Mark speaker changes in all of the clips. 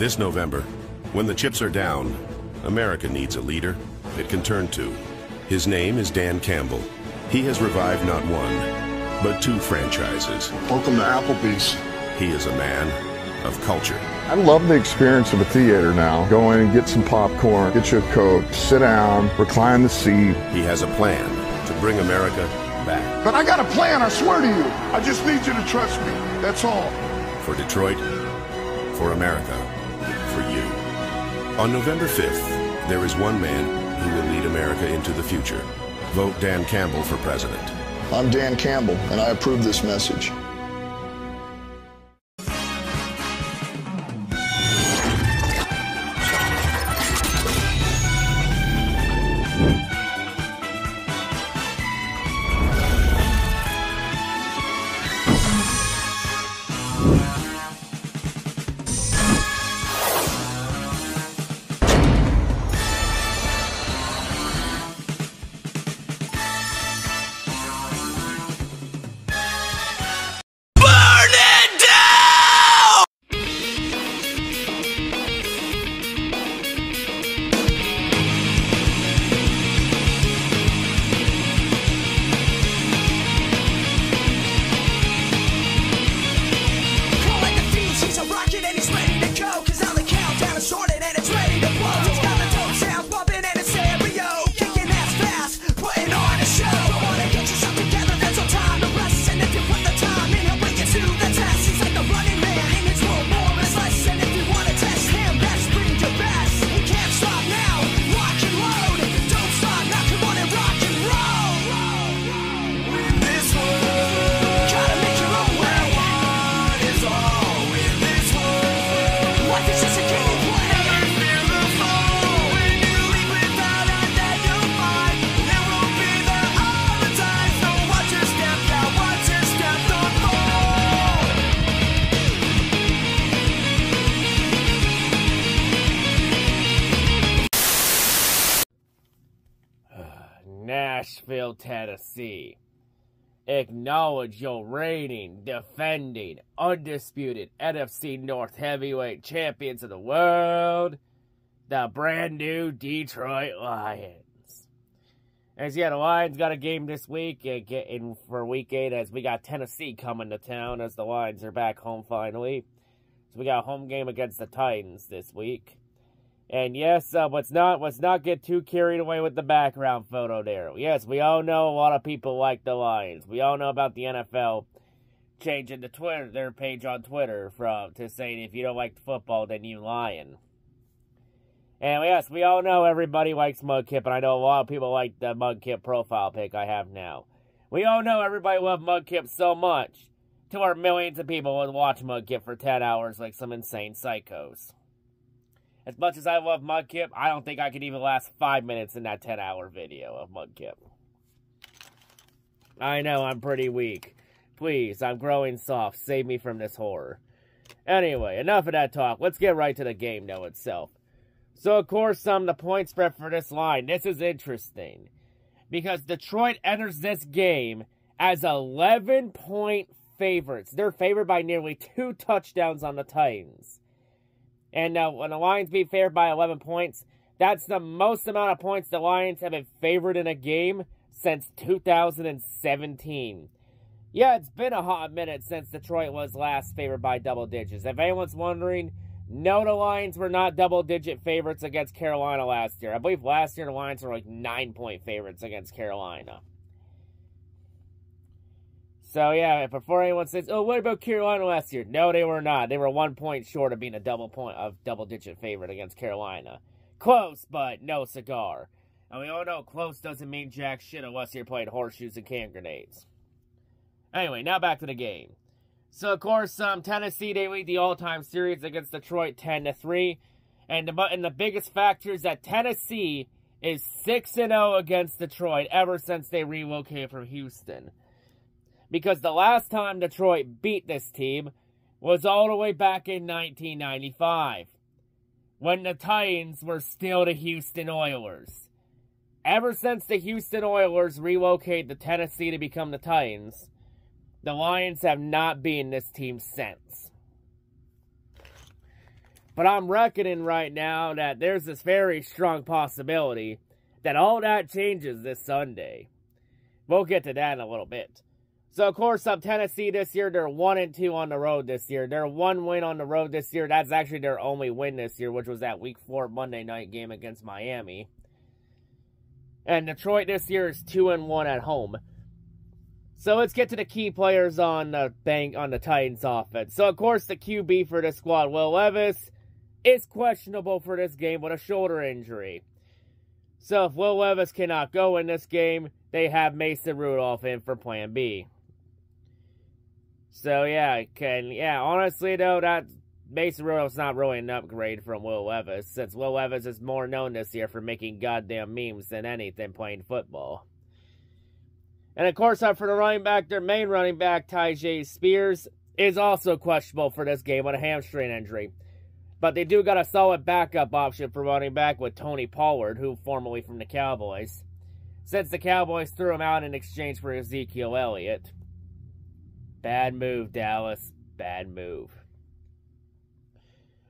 Speaker 1: This November, when the chips are down, America needs a leader it can turn to. His name is Dan Campbell. He has revived not one, but 2 franchises.
Speaker 2: Welcome to Applebee's.
Speaker 1: He is a man of culture.
Speaker 2: I love the experience of a theater now. Go in and get some popcorn, get you a Coke, sit down, recline the seat.
Speaker 1: He has a plan to bring America back.
Speaker 2: But I got a plan, I swear to you. I just need you to trust me, that's all.
Speaker 1: For Detroit, for America, for you. On November 5th, there is one man who will lead America into the future. Vote Dan Campbell for president.
Speaker 2: I'm Dan Campbell, and I approve this message.
Speaker 3: Nashville, Tennessee. Acknowledge your reigning, defending, undisputed NFC North Heavyweight Champions of the world, the brand new Detroit Lions. As yeah, the Lions got a game this week for Week 8 as we got Tennessee coming to town as the Lions are back home finally. So we got a home game against the Titans this week. And yes, let's not get too carried away with the background photo there. Yes, we all know a lot of people like the Lions. We all know about the NFL changing their page on Twitter to saying if you don't like football, then you lying. And yes, we all know everybody likes Mudkip, and I know a lot of people like the Mudkip profile pic I have now. We all know everybody loves Mudkip so much to where millions of people would watch Mudkip for 10 hours like some insane psychos. As much as I love Mudkip, I don't think I could even last 5 minutes in that 10-hour video of Mudkip. I know, I'm pretty weak. Please, I'm growing soft. Save me from this horror. Anyway, enough of that talk. Let's get right to the game, though, itself. So, of course, the point spread for this line. This is interesting. Because Detroit enters this game as 11-point favorites. They're favored by nearly 2 touchdowns on the Titans. And when the Lions be favored by 11 points, that's the most amount of points the Lions have been favored in a game since 2017. Yeah, it's been a hot minute since Detroit was last favored by double digits. If anyone's wondering, no, the Lions were not double-digit favorites against Carolina last year. I believe last year the Lions were like 9-point favorites against Carolina. So, yeah, before anyone says, oh, what about Carolina last year? No, they were not. They were 1 point short of being a double-digit favorite against Carolina. Close, but no cigar. And we all know close doesn't mean jack shit unless you're playing horseshoes and can grenades. Anyway, now back to the game. So, of course, Tennessee, they lead the all-time series against Detroit 10-3. And the biggest factor is that Tennessee is 6-0 against Detroit ever since they relocated from Houston. Because the last time Detroit beat this team was all the way back in 1995, when the Titans were still the Houston Oilers. Ever since the Houston Oilers relocated to Tennessee to become the Titans, the Lions have not beaten this team since. But I'm reckoning right now that there's this very strong possibility that all that changes this Sunday. We'll get to that in a little bit. So, of course, Tennessee this year, they're 1-2 on the road this year. They're 1 win on the road this year. That's actually their only win this year, which was that Week 4 Monday night game against Miami. And Detroit this year is 2-1 at home. So let's get to the key players on the Titans offense. So, of course, the QB for this squad, Will Levis, is questionable for this game with a shoulder injury. So if Will Levis cannot go in this game, they have Mason Rudolph in for Plan B. So honestly though, that Mason Rudolph's not really an upgrade from Will Levis, since Will Levis is more known this year for making goddamn memes than anything playing football. And of course, for the running back, their main running back, Tyjae Spears, is also questionable for this game with a hamstring injury. But they do got a solid backup option for running back with Tony Pollard, who formerly from the Cowboys, since the Cowboys threw him out in exchange for Ezekiel Elliott. Bad move, Dallas. Bad move.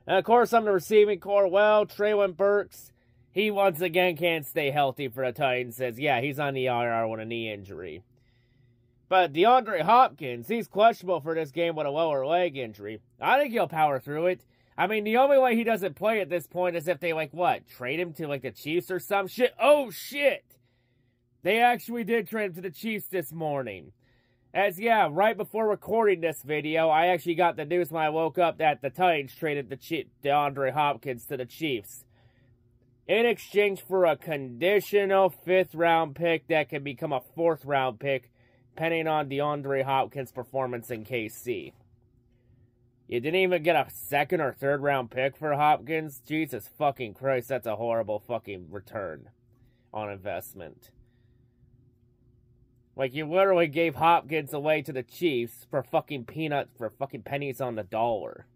Speaker 3: And of course, on the receiving core, well, Treylon Burks, he once again can't stay healthy for the Titans. Says, yeah, he's on the IR with a knee injury. But DeAndre Hopkins, he's questionable for this game with a lower leg injury. I think he'll power through it. I mean, the only way he doesn't play at this point is if they, trade him to, the Chiefs or some shit? Oh, shit! They actually did trade him to the Chiefs this morning. Right before recording this video, I actually got the news when I woke up that the Titans traded DeAndre Hopkins to the Chiefs in exchange for a conditional 5th-round pick that can become a 4th-round pick, depending on DeAndre Hopkins' performance in KC. You didn't even get a 2nd or 3rd-round pick for Hopkins? Jesus fucking Christ, that's a horrible fucking return on investment. You literally gave Hopkins away to the Chiefs for fucking peanuts, for fucking pennies on the dollar.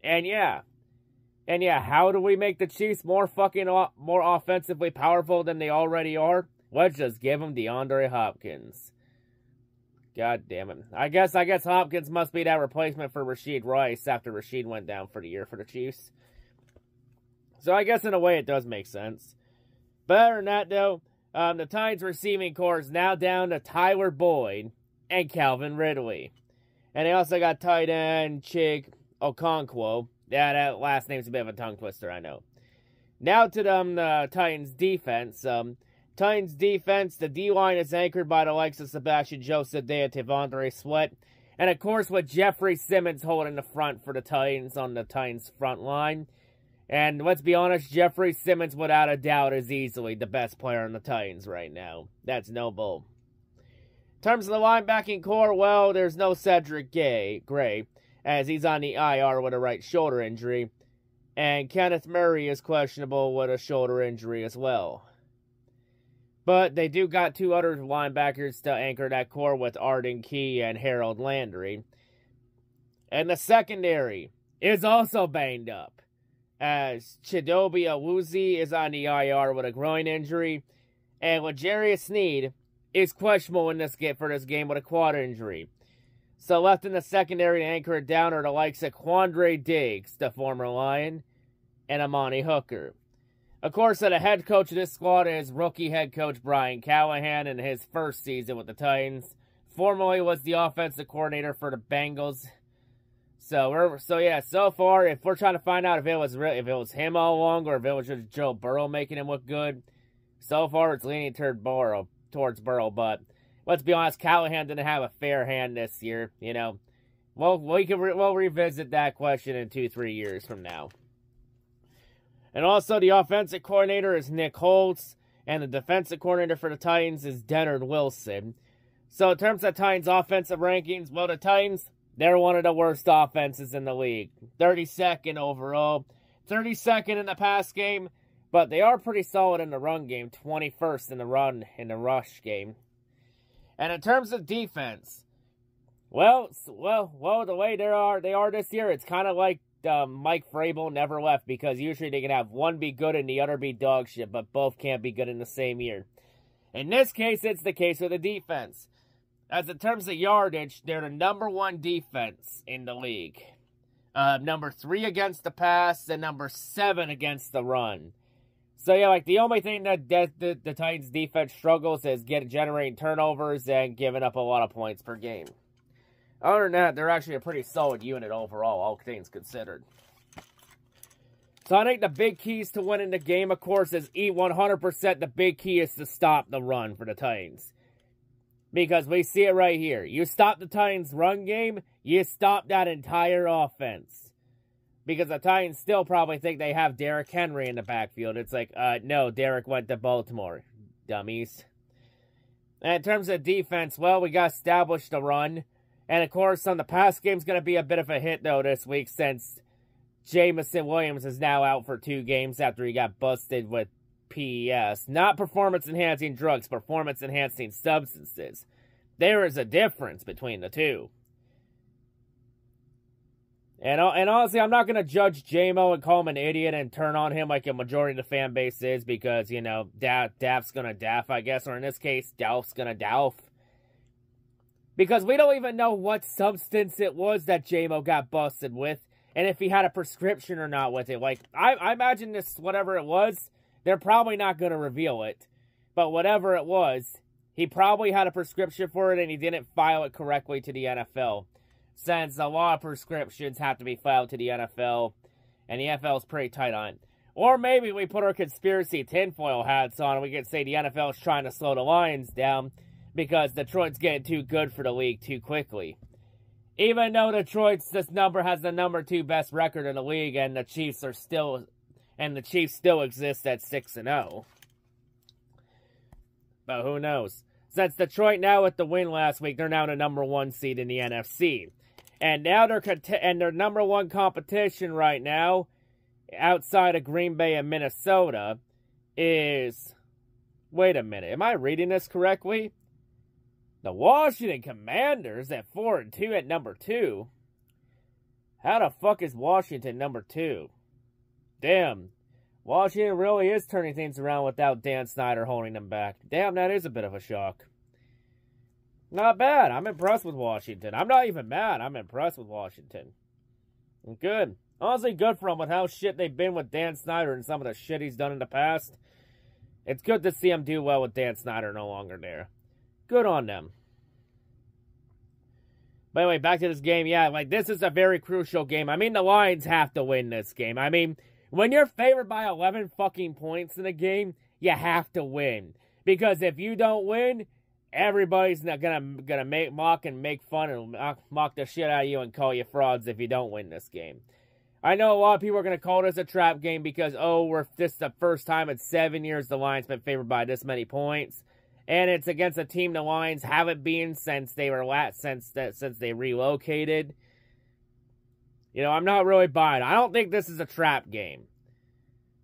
Speaker 3: And how do we make the Chiefs more offensively powerful than they already are? Let's just give them DeAndre Hopkins. God damn it. I guess Hopkins must be that replacement for Rashid Rice after Rashid went down for the year for the Chiefs. So I guess in a way it does make sense. Better than that, though, the Titans receiving core is now down to Tyler Boyd and Calvin Ridley. And they also got tight end Chig Okonkwo. Yeah, that last name's a bit of a tongue twister, I know. Now to the Titans defense. The D-line is anchored by the likes of Sebastian Joseph and Tavondre Sweat. And of course with Jeffrey Simmons holding the front for the Titans on the Titans front line. And let's be honest, Jeffrey Simmons, without a doubt, is easily the best player on the Titans right now. That's no bull. In terms of the linebacking core, well, there's no Cedric Gray, as he's on the IR with a right shoulder injury. And Kenneth Murray is questionable with a shoulder injury as well. But they do got 2 other linebackers to anchor that core with Arden Key and Harold Landry. And the secondary is also banged up, as Chidobe Awuzie is on the IR with a groin injury, and L'Jarius Sneed is questionable for this game with a quad injury. So left in the secondary to anchor it down are the likes of Quandre Diggs, the former Lion, and Amani Hooker. Of course, the head coach of this squad is rookie head coach Brian Callahan in his first season with the Titans. Formerly was the offensive coordinator for the Bengals. So far, if we're trying to find out if it was him all along or if it was just Joe Burrow making him look good, so far it's leaning towards Burrow. But let's be honest, Callahan didn't have a fair hand this year. We'll revisit that question in 2-3 years from now. And also, the offensive coordinator is Nick Holtz, and the defensive coordinator for the Titans is Dennard Wilson. So in terms of Titans' offensive rankings, well, the Titans, they're one of the worst offenses in the league. 32nd overall, 32nd in the pass game, but they are pretty solid in the run game. 21st in the rush game. And in terms of defense, well, the way they are this year, it's kind of like Mike Vrabel never left, because usually they can have one be good and the other be dog shit, but both can't be good in the same year. In this case, it's the case with the defense. As in terms of yardage, they're the #1 defense in the league. number 3 against the pass, and number 7 against the run. So, yeah, like, the only thing that the Titans' defense struggles is generating turnovers and giving up a lot of points per game. Other than that, they're actually a pretty solid unit overall, all things considered. So, I think the big keys to winning the game, of course, is 100% the big key is to stop the run for the Titans. Because we see it right here. You stop the Titans' run game, you stop that entire offense. Because the Titans still probably think they have Derrick Henry in the backfield. It's like, no, Derrick went to Baltimore, dummies. And in terms of defense, well, we got established the run. And, of course, on the pass game's going to be a bit of a hit, though, this week, since Jameson Williams is now out for 2 games after he got busted with PES. Not performance-enhancing drugs, performance-enhancing substances. There is a difference between the two. And honestly, I'm not going to judge J-Mo and call him an idiot and turn on him like a majority of the fan base is because, you know, Daff's going to Daff, I guess. Or in this case, Dalf's going to Dalf. Because we don't even know what substance it was that J-Mo got busted with. And if he had a prescription or not with it. Like, I imagine this, whatever it was, they're probably not going to reveal it. But whatever it was, he probably had a prescription for it and he didn't file it correctly to the NFL. Since a lot of prescriptions have to be filed to the NFL, and the NFL is pretty tight on it. Or maybe we put our conspiracy tinfoil hats on and we can say the NFL is trying to slow the Lions down because Detroit's getting too good for the league too quickly. Even though Detroit's has the number 2 best record in the league, and the Chiefs still exist at 6-0. But who knows? Since Detroit now with the win last week, they're now the number 1 seed in the NFC. And now their number 1 competition right now, outside of Green Bay and Minnesota, is... Wait a minute, am I reading this correctly? The Washington Commanders at 4-2 at number 2. How the fuck is Washington number 2? Damn. Washington really is turning things around without Dan Snyder holding them back. Damn, that is a bit of a shock. Not bad. I'm impressed with Washington. I'm not even mad. I'm impressed with Washington. Good. Honestly, good for them with how shit they've been with Dan Snyder and some of the shit he's done in the past. It's good to see them do well with Dan Snyder no longer there. Good on them. But anyway, back to this game. Yeah, like, this is a very crucial game. I mean, the Lions have to win this game. I mean, when you're favored by 11 fucking points in a game, you have to win. Because if you don't win, everybody's not gonna mock and make fun and mock the shit out of you and call you frauds if you don't win this game. I know a lot of people are gonna call this a trap game because, oh, this is the first time in 7 years the Lions been favored by this many points, and it's against a team the Lions haven't been since they relocated. You know, I'm not really buying it. I don't think this is a trap game.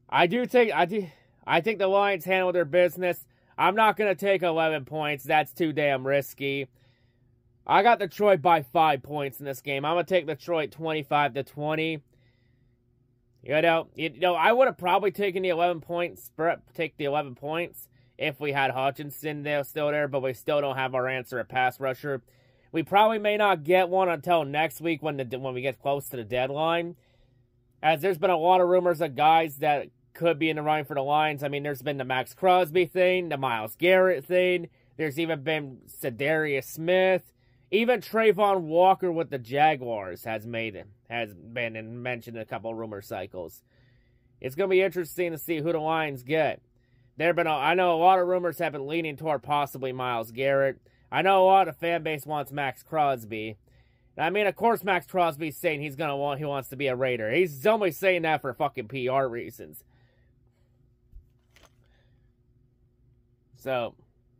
Speaker 3: I think the Lions handle their business. I'm not going to take 11 points. That's too damn risky. I got Detroit by 5 points in this game. I'm going to take Detroit 25-20. You know, I would have probably taken the 11 points, if we had Hutchinson still there, but we still don't have our answer at pass rusher. We probably may not get one until next week when we get close to the deadline. As there's been a lot of rumors of guys that could be in the running for the Lions. I mean, there's been the Max Crosby thing, the Myles Garrett thing. There's even been Zadarius Smith. Even Trayvon Walker with the Jaguars has been mentioned in a couple of rumor cycles. It's going to be interesting to see who the Lions get. I know a lot of rumors have been leaning toward possibly Myles Garrett. I know a lot of the fan base wants Max Crosby. I mean, of course, Max Crosby's saying he wants to be a Raider. He's only saying that for fucking PR reasons. So,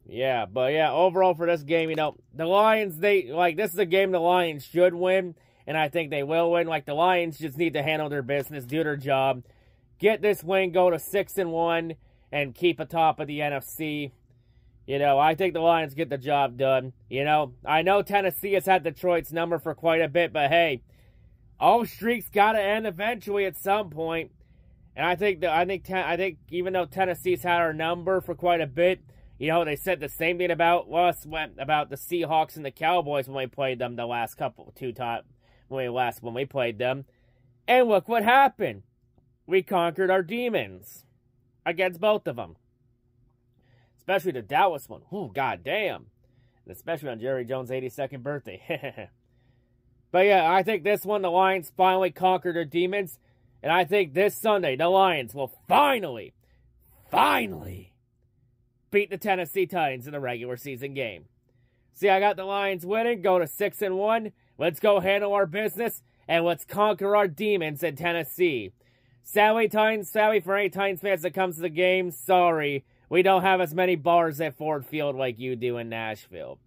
Speaker 3: yeah, but yeah, overall for this game, you know, the Lions, this is a game the Lions should win, and I think they will win. Like, the Lions just need to handle their business, do their job, get this win, go to 6-1, and keep atop of the NFC. You know, I think the Lions get the job done. You know, I know Tennessee has had Detroit's number for quite a bit, but hey, all streaks got to end eventually at some point. And I think even though Tennessee's had our number for quite a bit, you know, they said the same thing about us about the Seahawks and the Cowboys when we played them the last when we played them. And look what happened. We conquered our demons against both of them. Especially the Dallas one. Oh, goddamn. And especially on Jerry Jones' 82nd birthday. But yeah, I think this one, the Lions finally conquered their demons. And I think this Sunday, the Lions will finally beat the Tennessee Titans in a regular season game. See, I got the Lions winning, go to 6-1. Let's go handle our business, and let's conquer our demons in Tennessee. Sadly for any Titans fans that comes to the game, sorry. We don't have as many bars at Ford Field like you do in Nashville.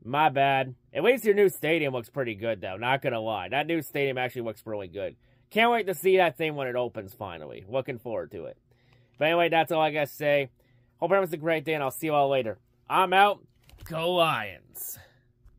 Speaker 3: My bad. At least your new stadium looks pretty good, though. Not gonna lie. That new stadium actually looks really good. Can't wait to see that thing when it opens, finally. Looking forward to it. But anyway, that's all I gotta say. Hope everyone's a great day, and I'll see you all later. I'm out. Go Lions.